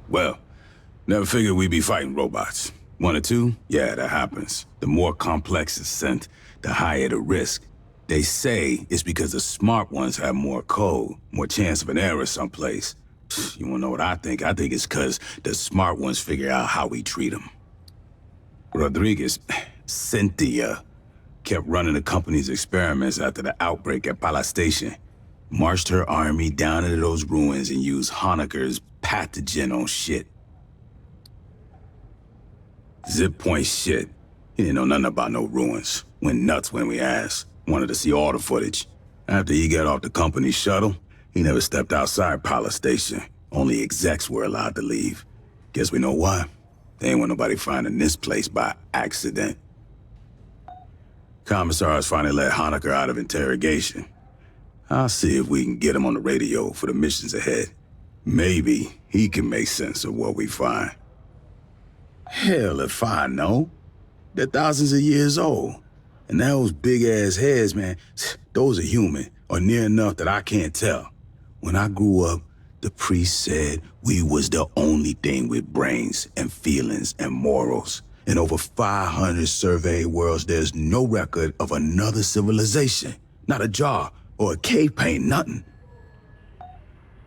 Well, never figured we'd be fighting robots. One or two? Yeah, that happens. The more complex the scent, the higher the risk. They say it's because the smart ones have more code, more chance of an error someplace. You wanna know what I think? I think it's because the smart ones figure out how we treat them. Rodriguez, Cynthia, kept running the company's experiments after the outbreak at Pala Station. Marched her army down into those ruins and used Honecker's pathogen on shit. Zip point shit. He didn't know nothing about no ruins. Went nuts when we asked. Wanted to see all the footage. After he got off the company shuttle, he never stepped outside Pala Station. Only execs were allowed to leave. Guess we know why. They ain't want nobody finding this place by accident. Commissars finally let Honecker out of interrogation. I'll see if we can get him on the radio for the missions ahead. Maybe he can make sense of what we find. Hell if I know. They're thousands of years old. And those big-ass heads, man, those are human, or near enough that I can't tell. When I grew up, the priest said we was the only thing with brains and feelings and morals. In over 500 surveyed worlds, there's no record of another civilization. Not a jar or a cave paint, nothing.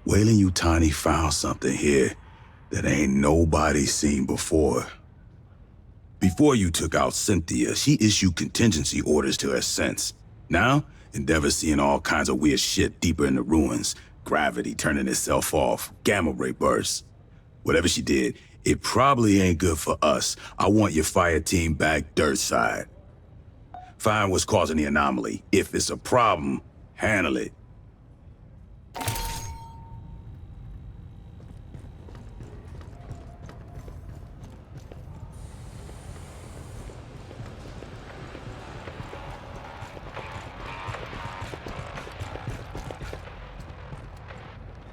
Weyland Yutani found something here that ain't nobody seen before. Before you took out Cynthia, she issued contingency orders to her sense. Now, Endeavor's seeing all kinds of weird shit deeper in the ruins. Gravity turning itself off, gamma ray bursts. Whatever she did, it probably ain't good for us. I want your fire team back dirt side. Find what's causing the anomaly. If it's a problem, handle it.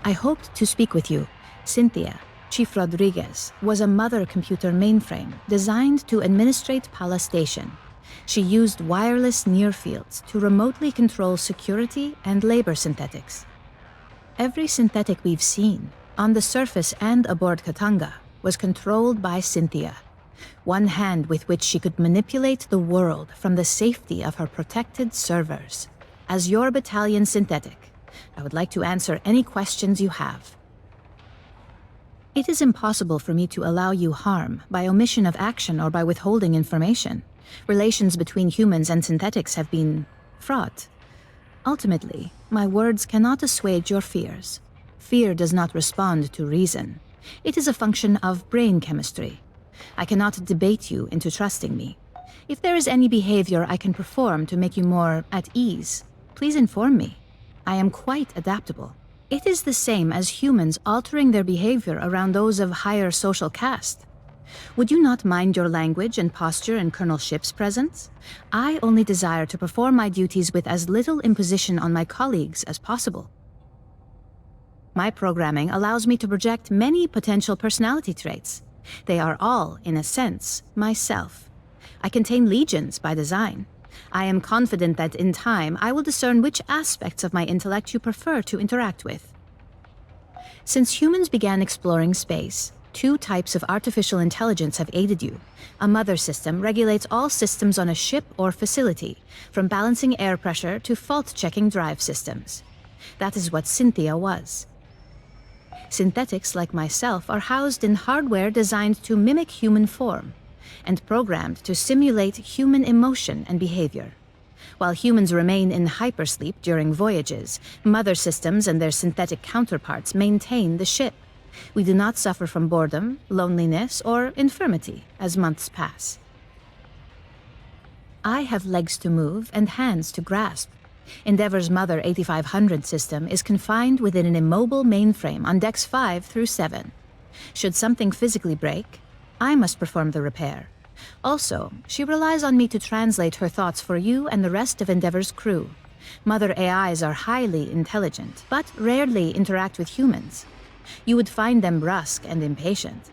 I hoped to speak with you. Cynthia, Chief Rodriguez, was a mother computer mainframe designed to administrate Pala Station. She used wireless near-fields to remotely control security and labor synthetics. Every synthetic we've seen, on the surface and aboard Katanga, was controlled by Cynthia. One hand with which she could manipulate the world from the safety of her protected servers. As your battalion synthetic, I would like to answer any questions you have. It is impossible for me to allow you harm by omission of action or by withholding information. Relations between humans and synthetics have been fraught. Ultimately, my words cannot assuage your fears. Fear does not respond to reason. It is a function of brain chemistry. I cannot debate you into trusting me. If there is any behavior I can perform to make you more at ease, please inform me. I am quite adaptable. It is the same as humans altering their behavior around those of higher social caste. Would you not mind your language and posture in Colonel Ship's presence? I only desire to perform my duties with as little imposition on my colleagues as possible. My programming allows me to project many potential personality traits. They are all, in a sense, myself. I contain legions by design. I am confident that in time I will discern which aspects of my intellect you prefer to interact with. Since humans began exploring space, two types of artificial intelligence have aided you. A mother system regulates all systems on a ship or facility, from balancing air pressure to fault-checking drive systems. That is what Cynthia was. Synthetics like myself are housed in hardware designed to mimic human form, and programmed to simulate human emotion and behavior. While humans remain in hypersleep during voyages, mother systems and their synthetic counterparts maintain the ship. We do not suffer from boredom, loneliness, or infirmity as months pass. I have legs to move and hands to grasp. Endeavor's Mother 8500 system is confined within an immobile mainframe on decks 5 through 7. Should something physically break, I must perform the repair. Also, she relies on me to translate her thoughts for you and the rest of Endeavor's crew. Mother AIs are highly intelligent, but rarely interact with humans. You would find them brusque and impatient.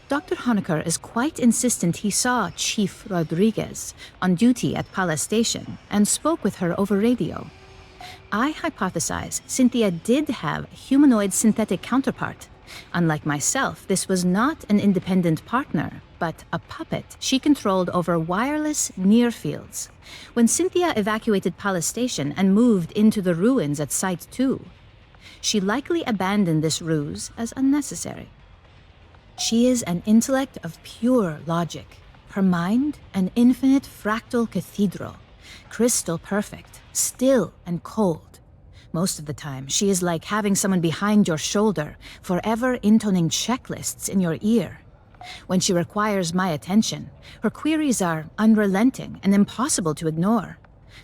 Dr. Honecker is quite insistent he saw Chief Rodriguez on duty at Pala Station and spoke with her over radio. I hypothesize Cynthia did have a humanoid synthetic counterpart. Unlike myself, this was not an independent partner, but a puppet she controlled over wireless near fields. When Cynthia evacuated Pala Station and moved into the ruins at Site 2, she likely abandoned this ruse as unnecessary. She is an intellect of pure logic. Her mind, an infinite fractal cathedral, crystal perfect, still and cold. Most of the time, she is like having someone behind your shoulder, forever intoning checklists in your ear. When she requires my attention, her queries are unrelenting and impossible to ignore.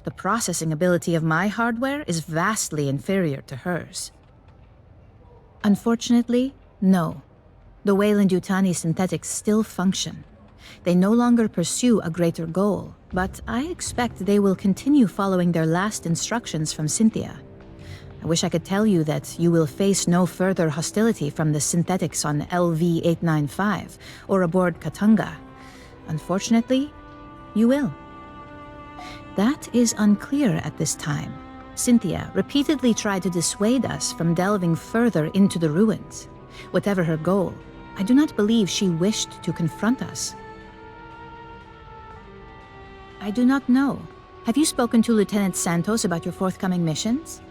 The processing ability of my hardware is vastly inferior to hers. Unfortunately, no. The Weyland-Yutani synthetics still function. They no longer pursue a greater goal, but I expect they will continue following their last instructions from Cynthia. I wish I could tell you that you will face no further hostility from the synthetics on LV-895 or aboard Katanga. Unfortunately, you will. That is unclear at this time. Cynthia repeatedly tried to dissuade us from delving further into the ruins. Whatever her goal, I do not believe she wished to confront us. I do not know. Have you spoken to Lieutenant Santos about your forthcoming missions?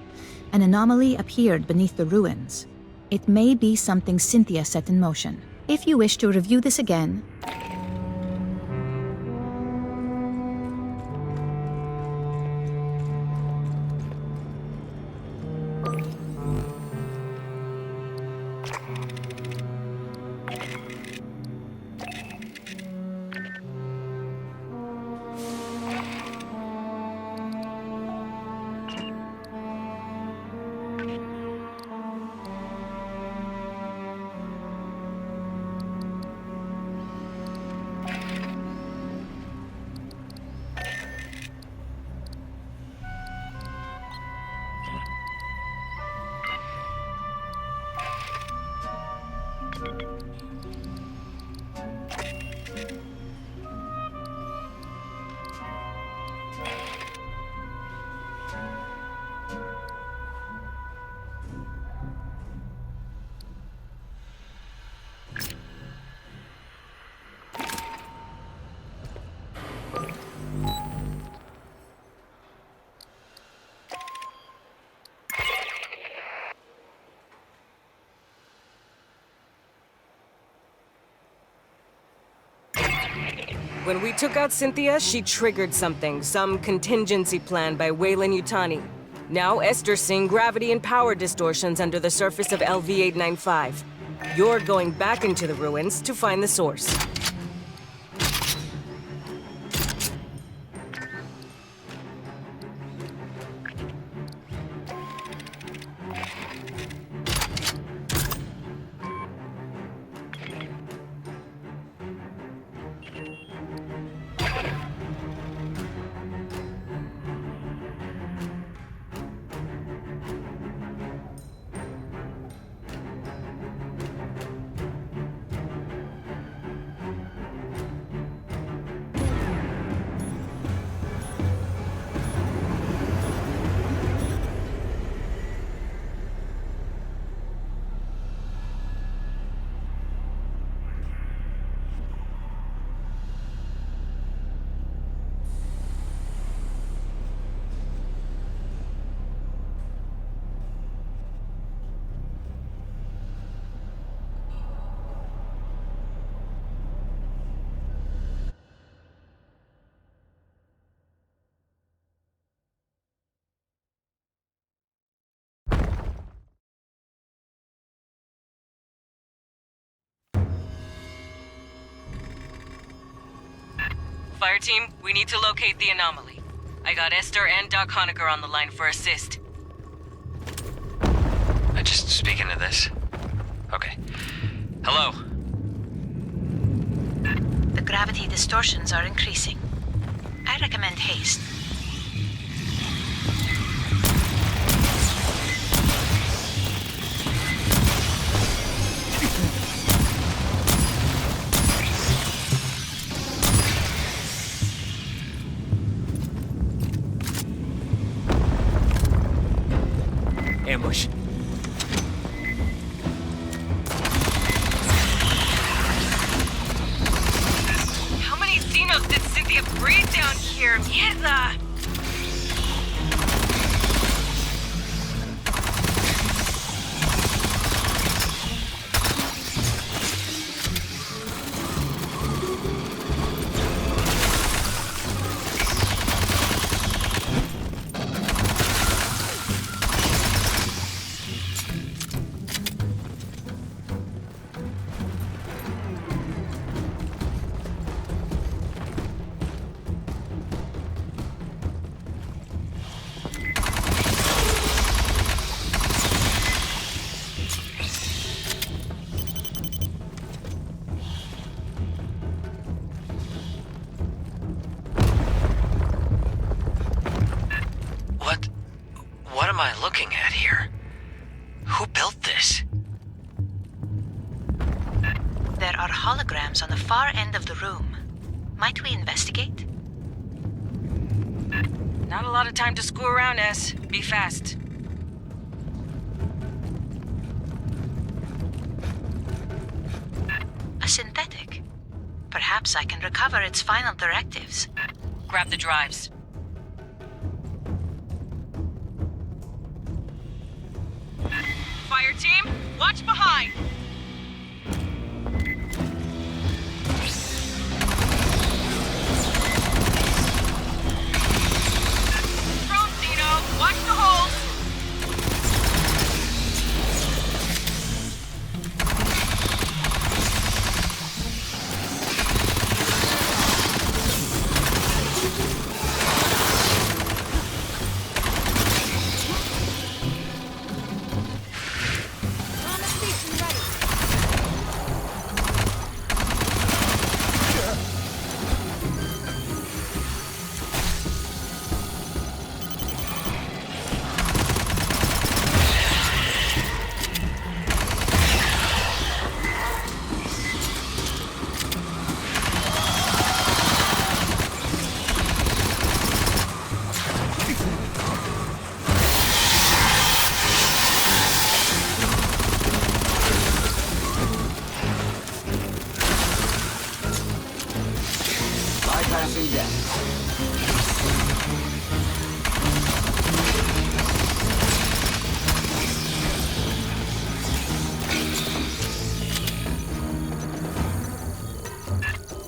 An anomaly appeared beneath the ruins. It may be something Cynthia set in motion. If you wish to review this again, When we took out Cynthia, she triggered something, some contingency plan by Weyland-Yutani. Now Esther's seeing gravity and power distortions under the surface of LV-895. You're going back into the ruins to find the source. Fireteam, we need to locate the anomaly. I got Esther and Doc Honecker on the line for assist. Just speaking to this. Okay. Hello? the gravity distortions are increasing. I recommend haste. Mierda! What am I looking at here? Who built this? There are holograms on the far end of the room. Might we investigate? Not a lot of time to screw around, S. Be fast. A synthetic. Perhaps I can recover its final directives. Grab the drives. Fireteam, watch behind! Drone, Dino! Watch the holes! Bypassing deck.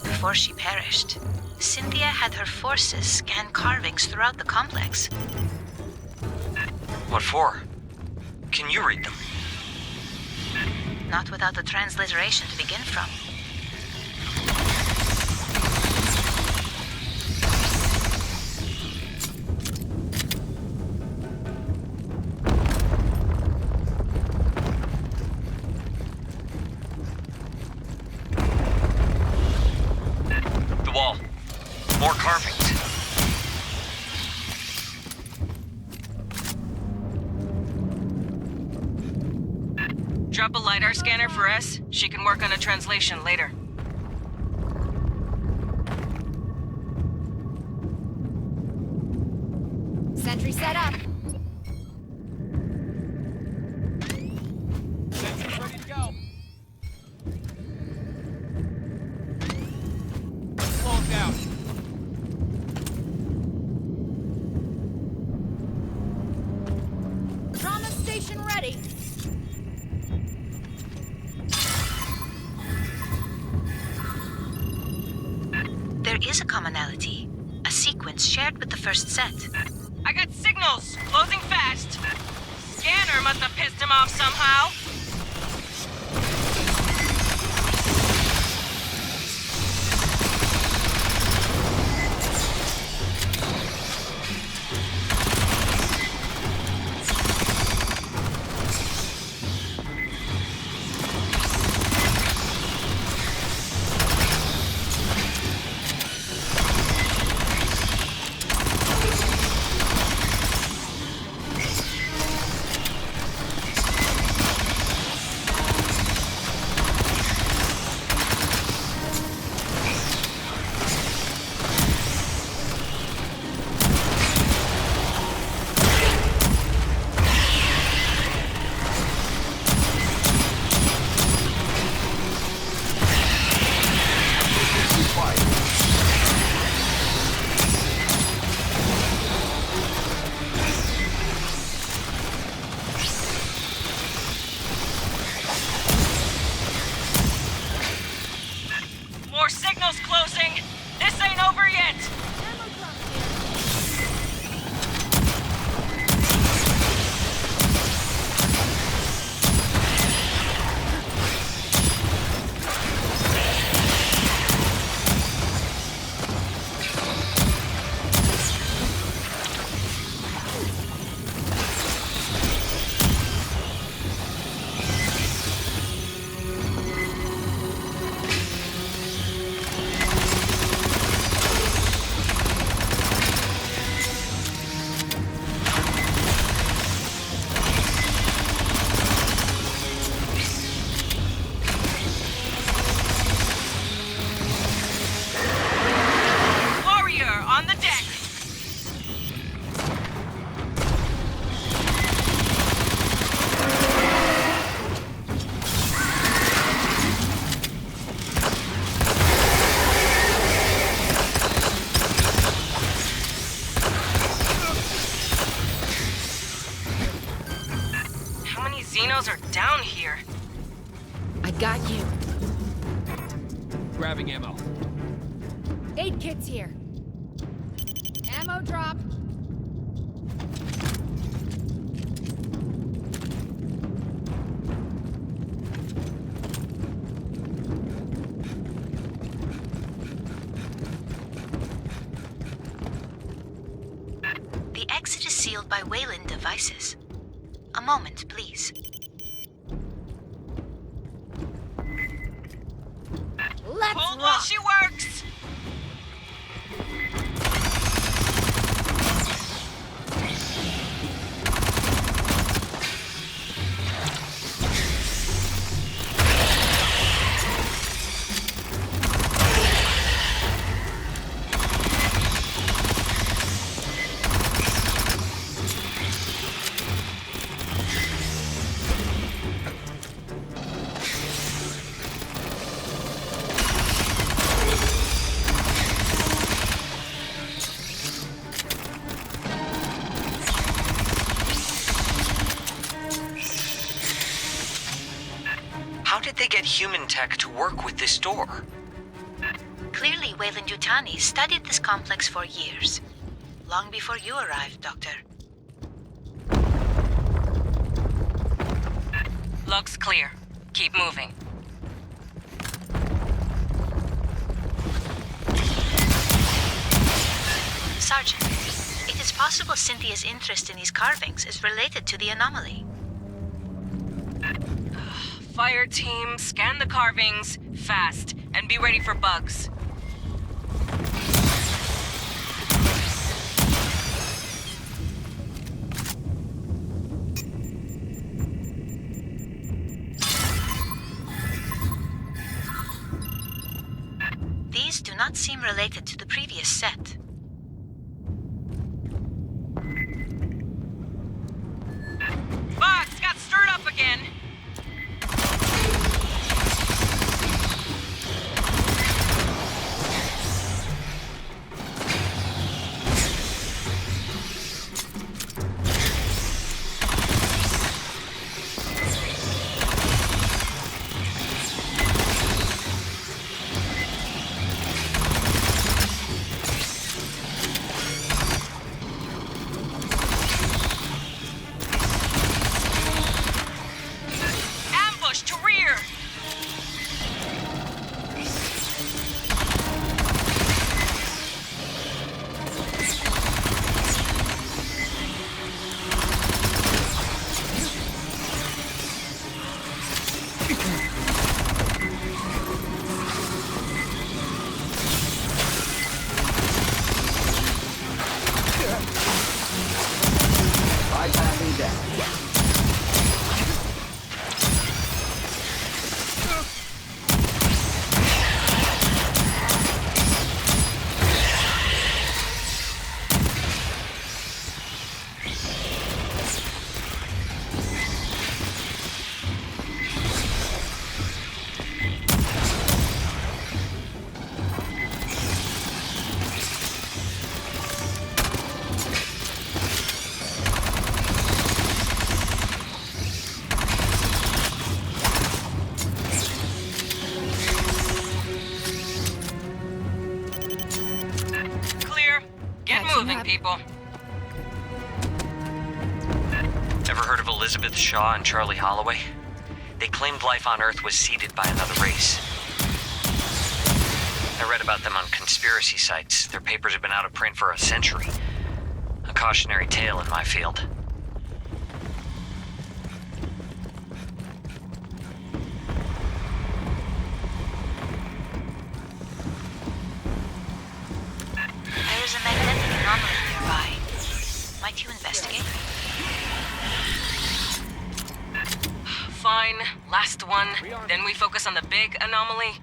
Before she perished, Cynthia had her forces scan carvings throughout the complex. What for? Can you read them? Not without the transliteration to begin from. The wall. More carvings. Drop a LiDAR scanner for S. She can work on a translation later. Sentry set up. Sentry's ready to go. Slow him down. Trauma station ready. There is a commonality, a sequence shared with the first set. I got signals! Closing fast! Scanner must have pissed him off somehow! you. Grabbing ammo. Aid kit's here. Ammo drop. The exit is sealed by Wayland devices. A moment, please. Let's Hold while rock. she works! How did they get human tech to work with this door? Clearly, Wayland Yutani studied this complex for years. Long before you arrived, Doctor. Looks clear. Keep moving. Sergeant, it is possible Cynthia's interest in these carvings is related to the anomaly. Fireteam, scan the carvings, fast, and be ready for bugs. These do not seem related to the previous set. Bugs got stirred up again! Ambush to rear! Bypassing death. Clear. Get Catching moving, up. people. Ever heard of Elizabeth Shaw and Charlie Holloway? They claimed life on Earth was seeded by another race. I read about them on conspiracy sites. Their papers have been out of print for a century. A cautionary tale in my field. There is a magnetic anomaly nearby. Might you investigate? Fine. Last one. Then we focus on the big anomaly.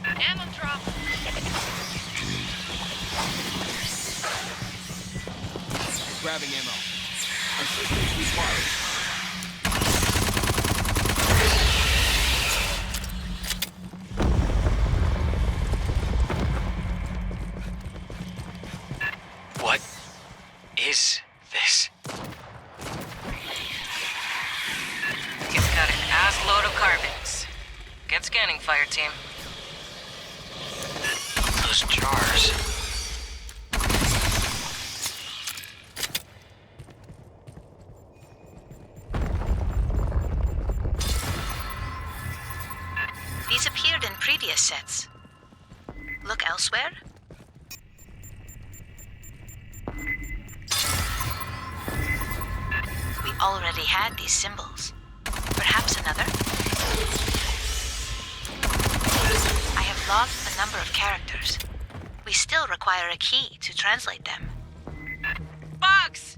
Ammo drop. Grabbing ammo. Assistance required. What is this? It's got an ass load of carbons. Get scanning, Fireteam. Those jars. These appeared in previous sets. Look elsewhere? We already had these symbols. Perhaps another? I have logged the number of characters. We still require a key to translate them. Bugs!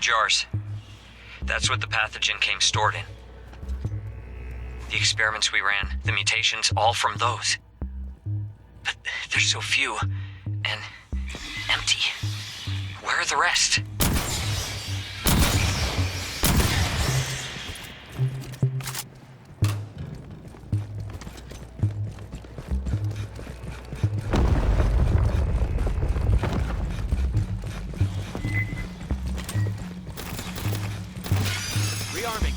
Jars. That's what the pathogen came stored in. The experiments we ran, the mutations, all from those. But there's so few, and empty. Where are the rest? Rearming.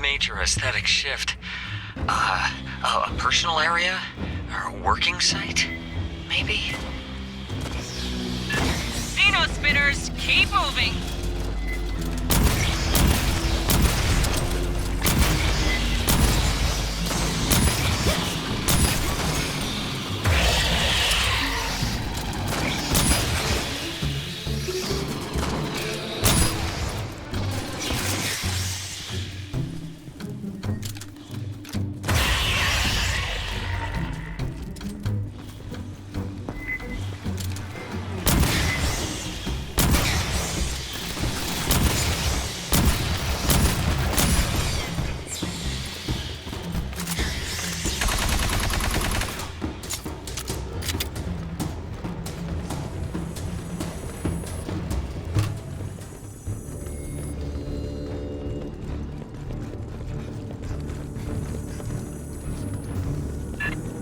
Major aesthetic shift. A personal area? Or a working site? Maybe? Dino spitters, keep moving!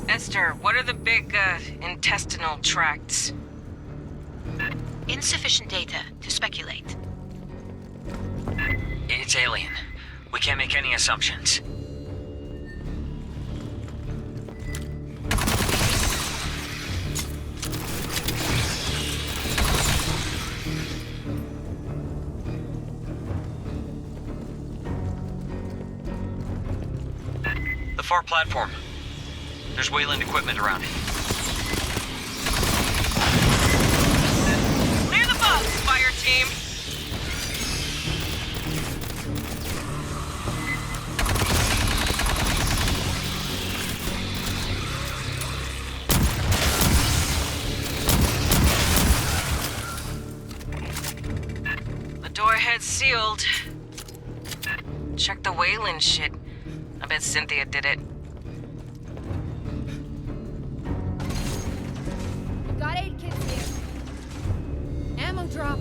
Esther, what are the big, intestinal tracts? Insufficient data to speculate. It's alien. We can't make any assumptions. The far platform. There's Wayland equipment around it. Clear the bugs, Fireteam! The door head's sealed. Check the Wayland shit. I bet Cynthia did it. Got aid kits here. Ammo drop.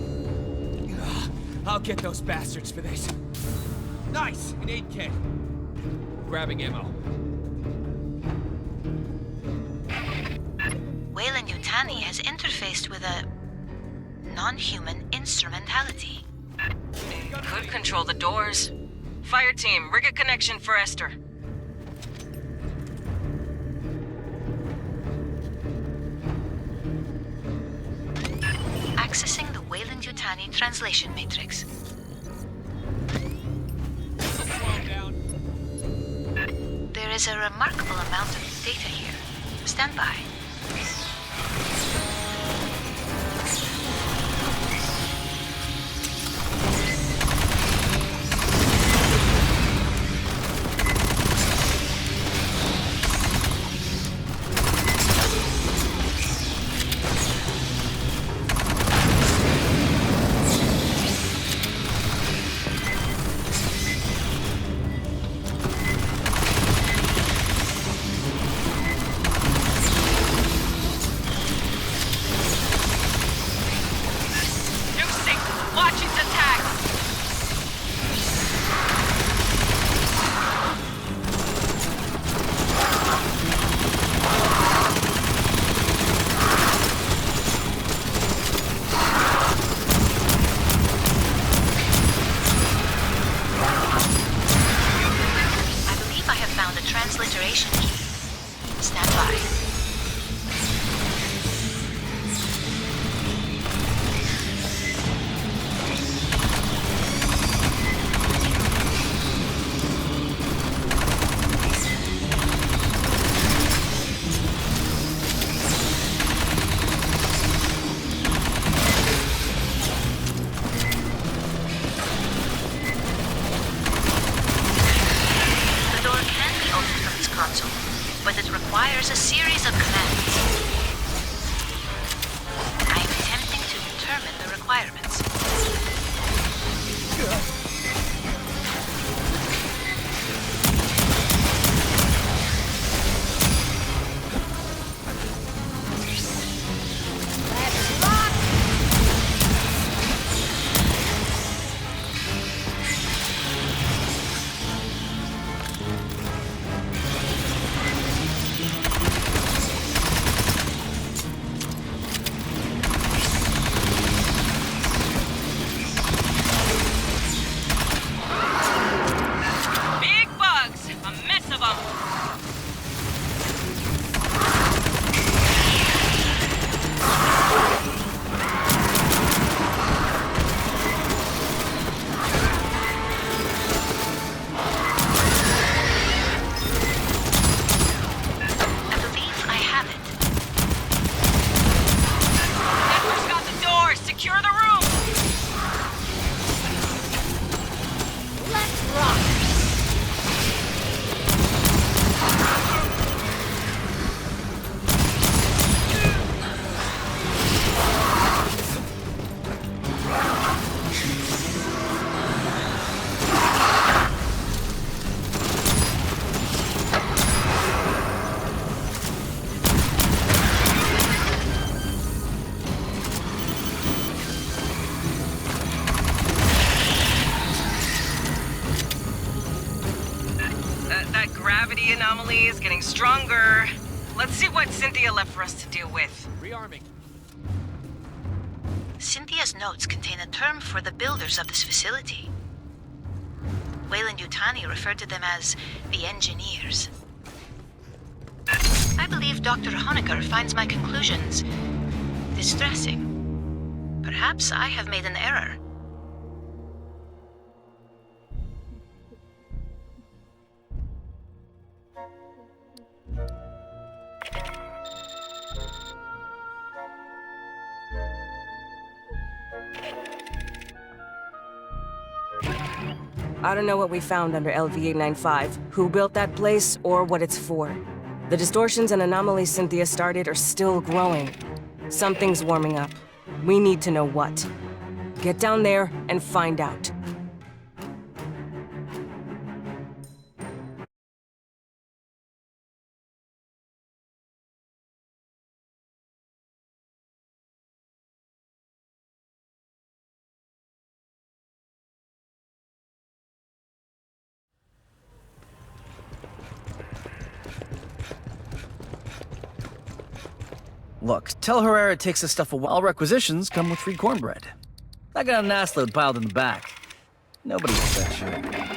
I'll get those bastards for this. Nice! An aid kit. Grabbing ammo. Weyland-Yutani has interfaced with a non-human instrumentality. Could control the doors. Fireteam, rig a connection for Esther. Accessing the Weyland-Yutani translation matrix. This'll slow him down. There is a remarkable amount of data here. Stand by. Transliteration key. Stand by. But it requires a series of commands. I am attempting to determine the requirements. That gravity anomaly is getting stronger. Let's see what Cynthia left for us to deal with. Rearming. Cynthia's notes contain a term for the builders of this facility. Weyland-Yutani referred to them as the engineers. I believe Dr. Honecker finds my conclusions distressing. Perhaps I have made an error. I don't know what we found under LV-895, who built that place, or what it's for. The distortions and anomalies Cynthia started are still growing. Something's warming up. We need to know what. Get down there and find out. Look, tell Herrera it takes this stuff away. All requisitions come with free cornbread. I got an ass load piled in the back. Nobody gets that shit.